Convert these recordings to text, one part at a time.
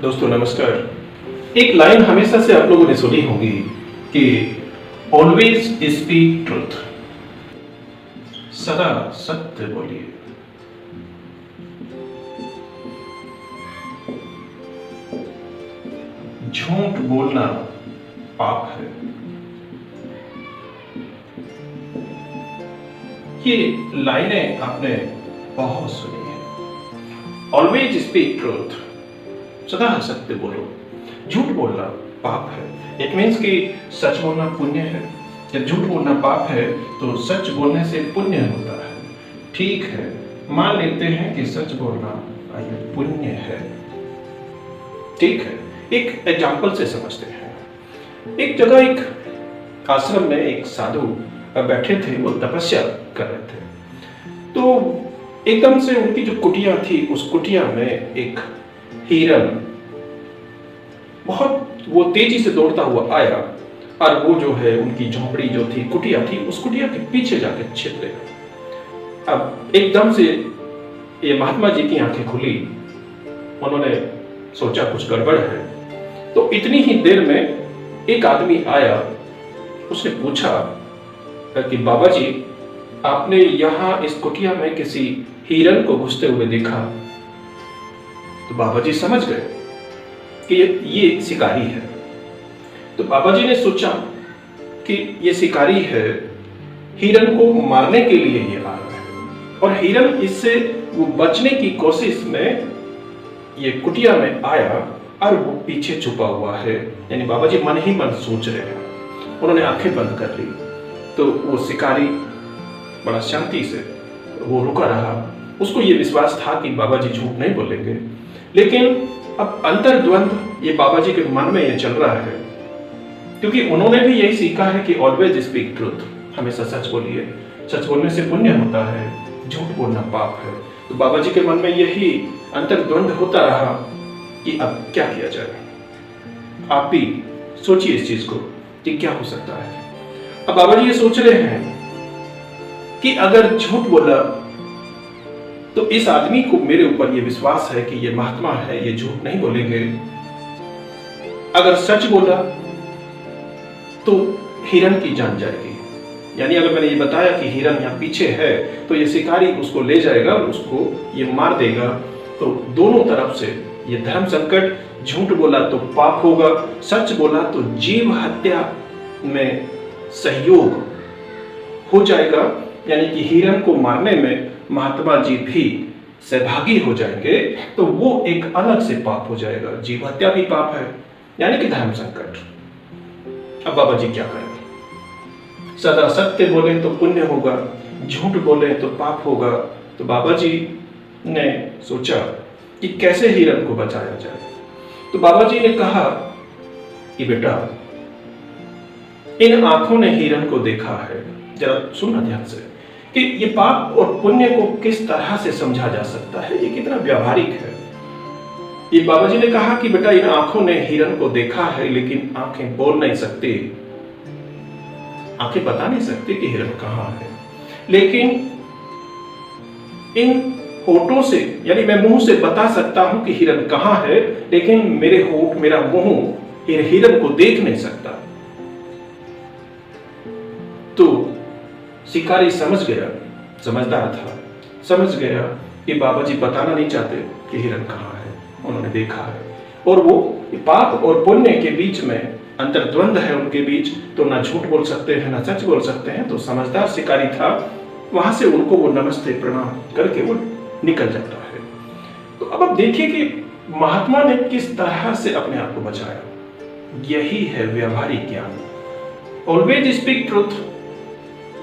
दोस्तों नमस्कार। एक लाइन हमेशा से आप लोगों ने सुनी होगी कि ऑलवेज स्पीक ट्रुथ, सदा सत्य बोलिए। झूठ बोलना पाप है। ये लाइनें आपने बहुत सुनी है। ऑलवेज स्पीक ट्रुथ, सदा सत्य बोलो। झूठ बोलना पाप है। इट मीन्स कि सच बोलना पुण्य है। जब झूठ बोलना पाप है तो सच बोलने से पुण्य होता है। ठीक है, मान लेते हैं कि सच बोलना पुण्य है। ठीक है, एक एग्जाम्पल से समझते हैं। एक जगह एक आश्रम में एक साधु बैठे थे, वो तपस्या कर रहे थे। तो एकदम से उनकी जो कुटिया थी, उस कुटिया में एक हिरन बहुत वो तेजी से दौड़ता हुआ आया और वो जो है उनकी झोपड़ी जो थी, कुटिया थी, उस कुटिया के पीछे जाके छिप गया। अब एकदम से ये महात्मा जी की आंखें खुली। उन्होंने सोचा कुछ गड़बड़ है। तो इतनी ही देर में एक आदमी आया। उसने पूछा कि बाबा जी, आपने यहाँ इस कुटिया में किसी हिरन को घुसते हुए देखा? तो बाबा जी समझ गए कि ये शिकारी है। तो बाबा जी ने सोचा कि ये शिकारी है, हिरन को मारने के लिए ये आ रहा है। और हिरन इससे वो बचने की कोशिश में ये कुटिया में आया और वो पीछे छुपा हुआ है। यानी बाबा जी मन ही मन सोच रहे हैं। उन्होंने आंखें बंद कर ली। तो वो शिकारी बड़ा शांति से वो रुका रहा। उसको ये विश्वास था कि बाबा जी झूठ नहीं बोलेंगे। लेकिन अब अंतर्द्वंद ये बाबा जी के मन में ये चल रहा है, क्योंकि उन्होंने भी यही सीखा है कि ऑलवेज स्पीक ट्रुथ, हमेशा सच बोलिए। सच बोलने से पुण्य होता है, झूठ बोलना पाप है। तो बाबा जी के मन में यही अंतर्द्वंद होता रहा कि अब क्या किया जाए। आप भी सोचिए इस चीज को कि क्या हो सकता है। अब बाबा जी ये सोच रहे हैं कि अगर झूठ बोला तो इस आदमी को मेरे ऊपर ये विश्वास है कि ये महात्मा है, ये झूठ नहीं बोलेंगे। अगर सच बोला तो हिरन की जान जाएगी। यानी अगर मैंने ये बताया कि हिरन यहाँ पीछे है तो ये शिकारी उसको ले जाएगा और उसको ये मार देगा। तो दोनों तरफ से ये धर्म संकट, झूठ बोला तो पाप होगा, सच बोला तो जीव हत्या में सहयोग हो जाएगा। यानी कि हिरन को मारने में महात्मा जी भी सहभागी हो जाएंगे, तो वो एक अलग से पाप हो जाएगा। जीव हत्या भी पाप है, यानी कि धर्म संकट। अब बाबा जी क्या करेंगे? सदा सत्य बोले तो पुण्य होगा, झूठ बोले तो पाप होगा। तो बाबा जी ने सोचा कि कैसे हिरन को बचाया जाए। तो बाबा जी ने कहा कि बेटा, इन आंखों ने हिरन को देखा है। जरा सुनना ध्यान से कि ये पाप और पुण्य को किस तरह से समझा जा सकता है, ये कितना व्यावहारिक है। ये बाबा जी ने कहा कि बेटा, इन आंखों ने हिरन को देखा है, लेकिन आंखें बोल नहीं सकती, आंखें बता नहीं सकती कि हिरन कहाँ है। लेकिन इन होठों से, यानी मैं मुंह से बता सकता हूं कि हिरन कहाँ है, लेकिन मेरे होठ, मेरा मुंह हिरन को देख नहीं सकता। तो शिकारी समझ गया, समझदार था, समझ गया कि बाबा जी बताना नहीं चाहते कि हिरन कहाँ है, उन्होंने देखा है। और वो पाप और पुण्य के बीच में अंतर्द्वंद है उनके बीच, तो ना झूठ बोल सकते हैं ना सच बोल सकते हैं। तो समझदार शिकारी था, वहां से उनको वो नमस्ते प्रणाम करके वो निकल जाता है। तो अब आप देखिए कि महात्मा ने किस तरह से अपने आप को बचाया। यही है व्यवहारिक ज्ञान। ऑलवेज स्पीक ट्रुथ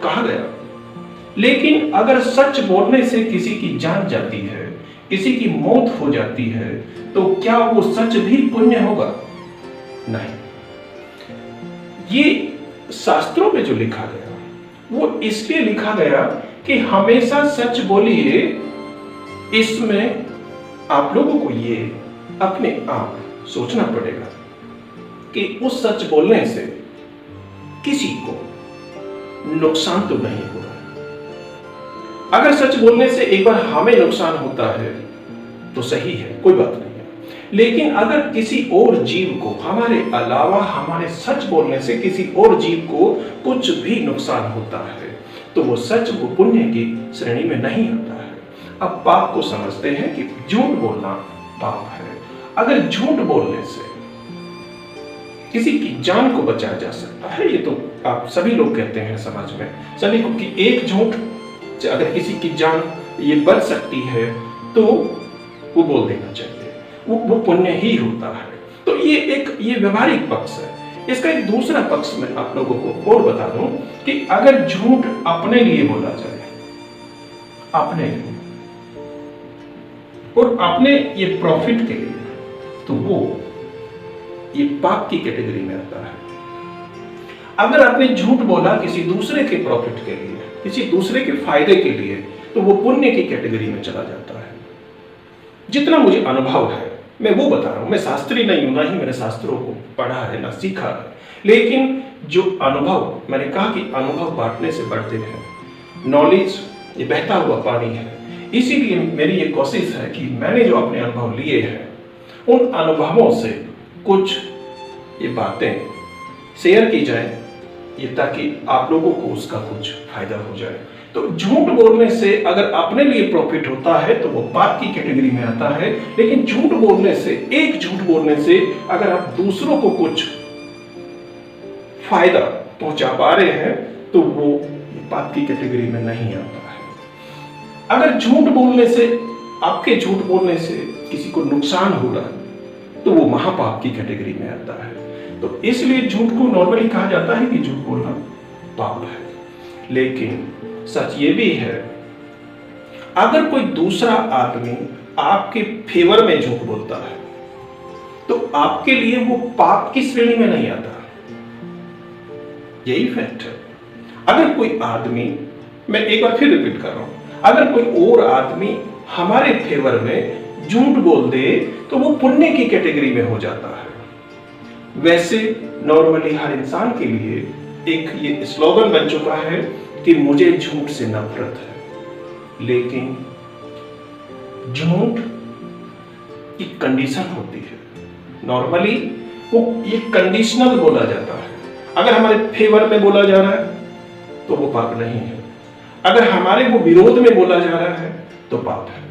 कहा गया, लेकिन अगर सच बोलने से किसी की जान जाती है, किसी की मौत हो जाती है, तो क्या वो सच भी पुण्य होगा? नहीं। ये शास्त्रों में जो लिखा गया वो इसलिए लिखा गया कि हमेशा सच बोलिए। इसमें आप लोगों को ये अपने आप सोचना पड़ेगा कि उस सच बोलने से किसी को नुकसान तो नहीं हो रहा है। अगर सच बोलने से एक बार हमें नुकसान होता है तो सही है, कोई बात नहीं है। लेकिन अगर किसी और जीव को हमारे अलावा हमारे सच बोलने से किसी और जीव को कुछ भी नुकसान होता है तो वो सच वो पुण्य की श्रेणी में नहीं आता है। अब पाप को समझते हैं कि झूठ बोलना पाप है। अगर झूठ बोलने से किसी की जान को बचाया जा सकता है, ये तो आप सभी लोग कहते हैं समाज में सभी को कि एक झूठ से अगर किसी की जान ये बच सकती है तो वो बोल देना चाहिए, वो पुण्य ही होता है। तो ये व्यवहारिक पक्ष है। इसका एक दूसरा पक्ष मैं आप लोगों को और बता दूं कि अगर झूठ अपने लिए बोला जाए, अपने लिए और अपने ये प्रॉफिट के लिए, तो वो ये पाप की कैटेगरी में आता है। अगर आपने झूठ बोला किसी दूसरे के प्रॉफिट के लिए, किसी दूसरे के फायदे के लिए, तो वो पुण्य की कैटेगरी में चला जाता है। जितना मुझे अनुभव है मैं वो बता रहा हूं। मैं शास्त्री नहीं हूं, ना ही मैंने शास्त्रों को पढ़ा है ना सीखा है, लेकिन जो अनुभव, मैंने कहा कि अनुभव बांटने से बढ़ते हैं। नॉलेज ये बहता हुआ पानी है, इसीलिए मेरी ये कोशिश है कि मैंने जो अपने अनुभव लिए हैं उन अनुभवों से कुछ ये बातें शेयर की जाए, ये ताकि आप लोगों को उसका कुछ फायदा हो जाए। तो झूठ बोलने से अगर अपने लिए प्रॉफिट होता है तो वो पाप की कैटेगरी में आता है, लेकिन झूठ बोलने से, एक झूठ बोलने से अगर आप दूसरों को कुछ फायदा पहुंचा पा रहे हैं तो वो पाप की कैटेगरी में नहीं आता है। अगर झूठ बोलने से, आपके झूठ बोलने से किसी को नुकसान हो रहा है तो वो महापाप की कैटेगरी में आता है। तो इसलिए झूठ को नॉर्मली कहा जाता है कि झूठ बोलना पाप है। लेकिन सच ये भी है, अगर कोई दूसरा आदमी आपके फेवर में झूठ बोलता है तो आपके लिए वो पाप की श्रेणी में नहीं आता। यही फैक्ट है। अगर कोई आदमी, मैं एक बार फिर रिपीट कर रहा हूं, अगर कोई और आदमी हमारे फेवर में झूठ बोल दे तो वो पुण्य की कैटेगरी में हो जाता है। वैसे नॉर्मली हर इंसान के लिए एक ये स्लोगन बन चुका है कि मुझे झूठ से नफरत है, लेकिन झूठ की कंडीशन होती है। नॉर्मली वो ये कंडीशनल बोला जाता है। अगर हमारे फेवर में बोला जा रहा है तो वो पाप नहीं है, अगर हमारे वो विरोध में बोला जा रहा है तो पाप है,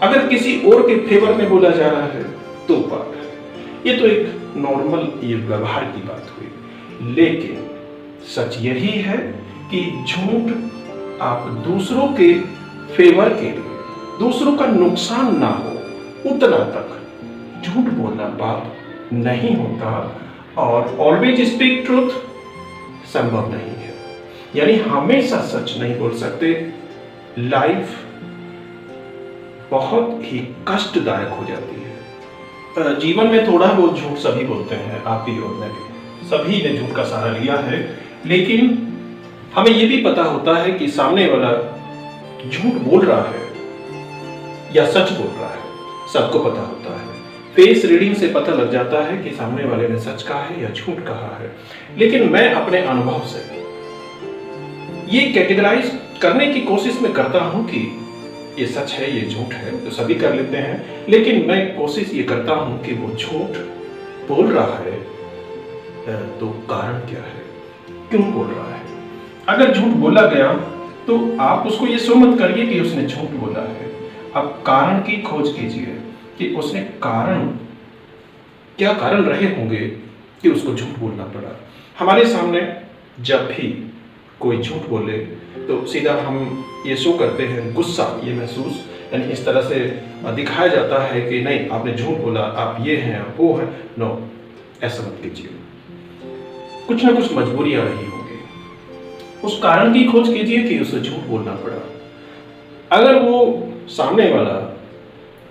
अगर किसी और के फेवर में बोला जा रहा है तो पाप है। ये तो एक नॉर्मल ये व्यवहार की बात हुई, लेकिन सच यही है कि झूठ आप दूसरों के फेवर के लिए, दूसरों का नुकसान ना हो उतना तक झूठ बोलना पाप नहीं होता, और ऑलवेज स्पीक ट्रूथ संभव नहीं है। यानी हमेशा सच नहीं बोल सकते। लाइफ बहुत ही कष्टदायक हो जाती है। जीवन में थोड़ा बहुत झूठ सभी बोलते हैं, आप भी और मैं भी, सभी ने झूठ का सहारा लिया है, लेकिन हमें यह भी पता होता है कि सामने वाला झूठ बोल रहा है या सच बोल रहा है, सबको पता होता है। फेस रीडिंग से पता लग जाता है कि सामने वाले ने सच कहा है या झूठ कहा है। लेकिन मैं अपने अनुभव से ये कैटेगराइज करने की कोशिश में करता हूं कि ये सच है, ये झूठ है, तो सभी कर लेते हैं, लेकिन मैं कोशिश ये करता हूं कि वो झूठ बोल रहा है तो कारण क्या है, क्यों बोल रहा है। अगर झूठ बोला गया तो आप उसको ये सो मत करिए कि उसने झूठ बोला है, अब कारण की खोज कीजिए कि उसने कारण, क्या कारण रहे होंगे कि उसको झूठ बोलना पड़ा। हमारे सामने जब भी कोई झूठ बोले तो सीधा हम ये शो करते हैं गुस्सा, ये महसूस, यानी इस तरह से दिखाया जाता है कि नहीं आपने झूठ बोला, आप ये हैं, आप वो हैं। नो, ऐसा मत कीजिए। कुछ ना कुछ मजबूरियां रही होंगी, उस कारण की खोज कीजिए कि उसे झूठ बोलना पड़ा। अगर वो सामने वाला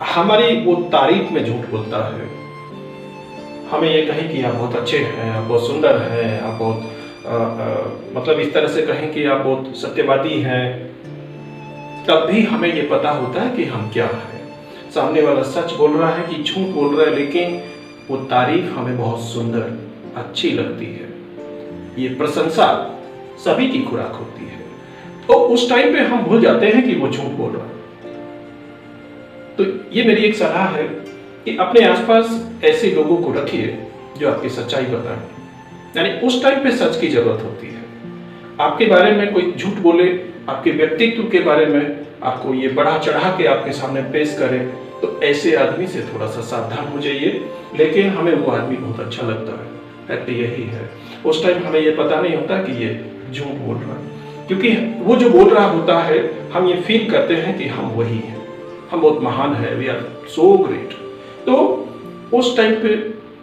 हमारी वो तारीफ में झूठ बोलता है, हमें ये कहें कि आप बहुत अच्छे हैं, आप बहुत सुंदर हैं, आप बहुत मतलब इस तरह से कहें कि आप बहुत सत्यवादी हैं, तब भी हमें ये पता होता है कि हम क्या हैं। सामने वाला सच बोल रहा है कि झूठ बोल रहा है, लेकिन वो तारीफ हमें बहुत सुंदर, अच्छी लगती है। ये प्रशंसा सभी की खुराक होती है, तो उस टाइम पे हम भूल जाते हैं कि वो झूठ बोल रहा है। तो ये मेरी एक सलाह है कि अपने आसपास ऐसे लोगों को रखिए जो आपकी सच्चाई बताएं। यानी उस टाइम पे सच की जरूरत होती है। आपके बारे में कोई झूठ बोले, आपके व्यक्तित्व के बारे में आपको ये बढ़ा चढ़ा के आपके सामने पेश करे, तो ऐसे आदमी से थोड़ा सा सावधान हो जाइए। लेकिन हमें वो आदमी बहुत अच्छा लगता है, फैक्ट यही है। उस टाइम हमें ये पता नहीं होता कि ये झूठ बोल रहा है, क्योंकि वो जो बोल रहा होता है हम ये फील करते हैं कि हम वही हैं, हम बहुत महान है, वी आर सो ग्रेट। तो उस टाइम पे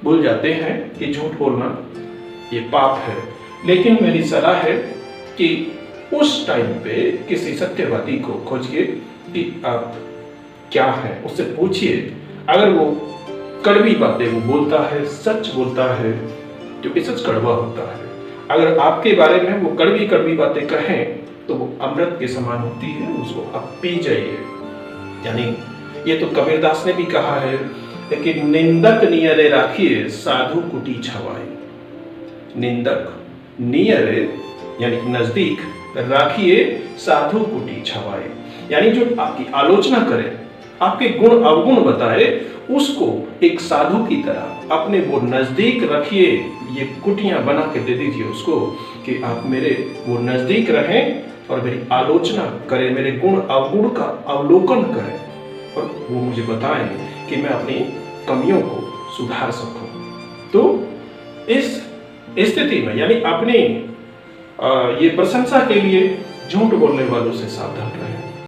भूल जाते हैं कि झूठ बोलना ये पाप है। लेकिन मेरी सलाह है कि उस टाइम पे किसी सत्यवादी को खोजिए कि आप क्या है, उससे पूछिए। अगर वो कड़वी बातें वो बोलता है, सच बोलता है, क्योंकि सच कड़वा होता है, अगर आपके बारे में वो कड़वी कड़वी बातें कहें तो वो अमृत के समान होती है, उसको आप पी जाइए। यानी ये तो कबीरदास ने भी कहा है, लेकिन निंदक नियरे राखिए साधु कुटी छवाए। निंदक नियरे यानी नजदीक, राखिए साधु कुटी छवाए। यानी जो आपकी आलोचना करे, आपके गुण अवगुण बताए, उसको एक साधु की तरह अपने वो नजदीक रखिए। ये कुटियां बना के दे दीजिए उसको कि आप मेरे वो नजदीक रहें और मेरी आलोचना करें, मेरे गुण अवगुण का अवलोकन करें और वो मुझे बताएं कि मैं अपनी कमियों को सुधार सकूं। तो इस स्थिति में यानी अपनी ये प्रशंसा के लिए झूठ बोलने वालों से सावधान रहें।